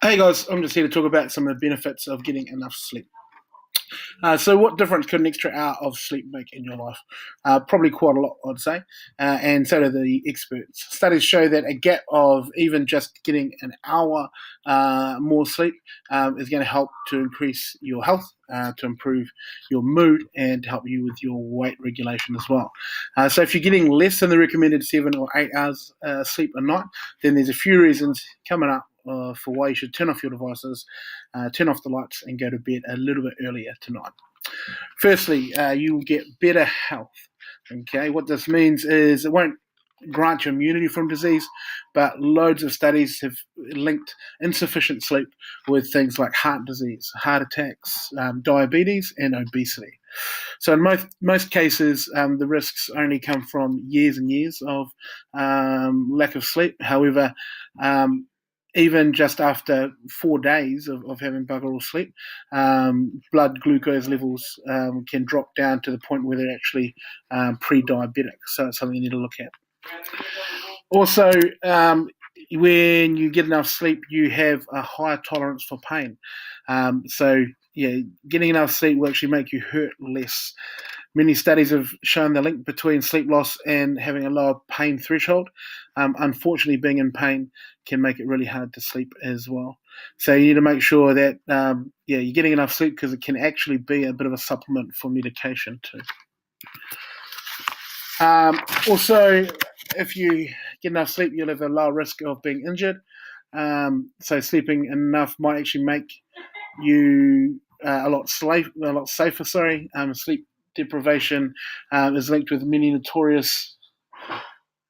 Hey guys, I'm just here to talk about some of the benefits of getting enough sleep. So, what difference could an extra hour of sleep make in your life? Probably quite a lot, I'd say, and so do the experts. Studies show that a gap of even just getting an hour more sleep is going to help to increase your health, to improve your mood, and to help you with your weight regulation as well. So, if you're getting less than the recommended 7 or 8 hours sleep a night, then there's a few reasons coming up for why you should turn off your devices, turn off the lights, and go to bed a little bit earlier tonight. Firstly, you will get better health. Okay, what this means is it won't grant you immunity from disease, but loads of studies have linked insufficient sleep with things like heart disease, heart attacks, diabetes, and obesity. So in most cases, the risks only come from years and years of lack of sleep. However, even just after 4 days of having bugger all sleep, blood glucose levels can drop down to the point where they're actually pre-diabetic. So it's something you need to look at. Also, when you get enough sleep, you have a higher tolerance for pain. So, yeah, getting enough sleep will actually make you hurt less. Many studies have shown the link between sleep loss and having a lower pain threshold. Unfortunately, being in pain can make it really hard to sleep as well. So you need to make sure that you're getting enough sleep because it can actually be a bit of a supplement for medication too. Also, if you get enough sleep, you'll have a lower risk of being injured. So sleeping enough might actually make you a lot safer. Sleep deprivation is linked with many notorious.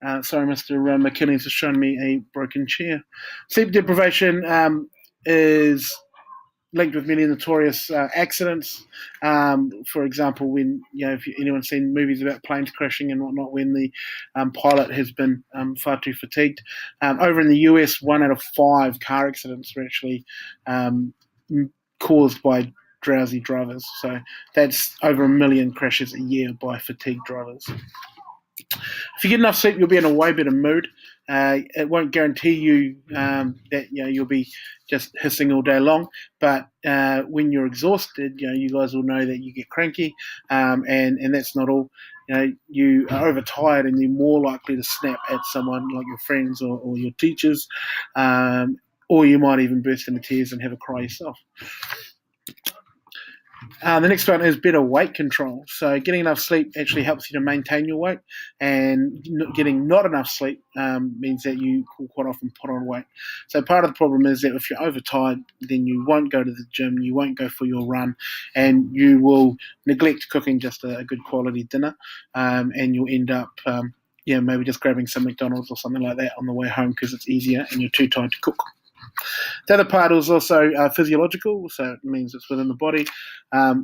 Sorry, Mr. McKinney's has shown me a broken chair. Sleep deprivation is linked with many notorious accidents. For example, when if anyone's seen movies about planes crashing and whatnot, when the pilot has been far too fatigued. Over in the US, 1 out of 5 car accidents were actually caused by drowsy drivers. So that's over 1 million crashes a year by fatigued drivers. If you get enough sleep, you'll be in a way better mood. It won't guarantee you that you'll be just hissing all day long, but when you're exhausted, you guys will know that you get cranky, and that's not all. You are overtired and you're more likely to snap at someone like your friends or your teachers, or you might even burst into tears and have a cry yourself. The next one is better weight control. So getting enough sleep actually helps you to maintain your weight, and getting not enough sleep means that you will quite often put on weight. So part of the problem is that if you're overtired, then you won't go to the gym, you won't go for your run, and you will neglect cooking just a good quality dinner, and you'll end up maybe just grabbing some McDonald's or something like that on the way home because it's easier and you're too tired to cook. The other part is also physiological, so it means it's within the body.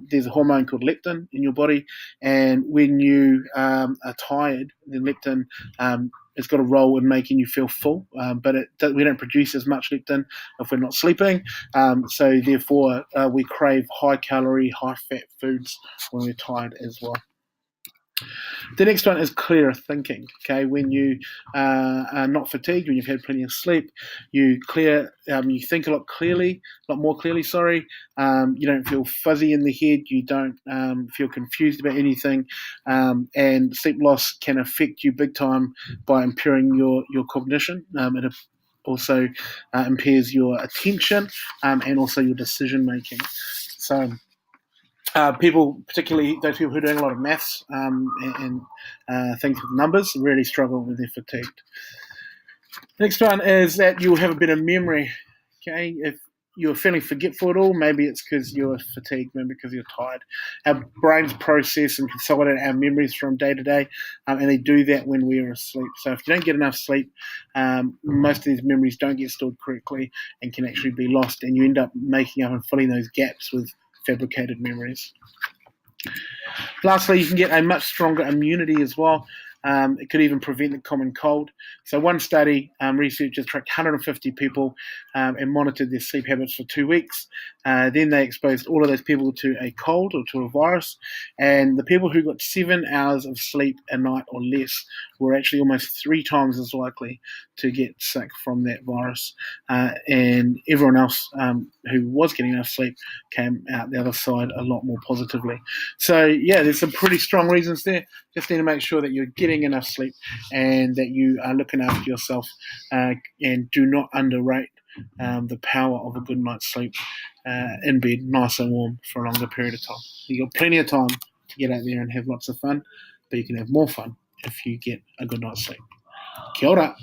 There's a hormone called leptin in your body, and when you are tired, the leptin has got a role in making you feel full, but we don't produce as much leptin if we're not sleeping. So therefore, we crave high-calorie, high-fat foods when we're tired as well. The next one is clearer thinking. Okay, when you are not fatigued, when you've had plenty of sleep, you think a lot more clearly. Sorry, you don't feel fuzzy in the head. You don't feel confused about anything, and sleep loss can affect you big time by impairing your cognition. It also impairs your attention and also your decision making. So people, particularly those people who are doing a lot of maths and things with numbers, really struggle when they're fatigued. The next one is that you'll have a better memory. Okay, if you're feeling forgetful at all, maybe it's because you're fatigued, maybe because you're tired. Our brains process and consolidate our memories from day to day, and they do that when we are asleep. So if you don't get enough sleep, most of these memories don't get stored correctly and can actually be lost, and you end up making up and filling those gaps with fabricated memories. Lastly, you can get a much stronger immunity as well. It could even prevent the common cold. So one study, researchers tracked 150 people and monitored their sleep habits for 2 weeks. Then they exposed all of those people to a cold or to a virus, and the people who got 7 hours of sleep a night or less were actually almost 3 times as likely to get sick from that virus. And everyone else who was getting enough sleep came out the other side a lot more positively. So, yeah, there's some pretty strong reasons there. Just need to make sure that you're getting enough sleep and that you are looking after yourself, and do not underrate the power of a good night's sleep in bed, nice and warm for a longer period of time. You've got plenty of time to get out there and have lots of fun, but you can have more fun if you get a good night's sleep. Kia ora.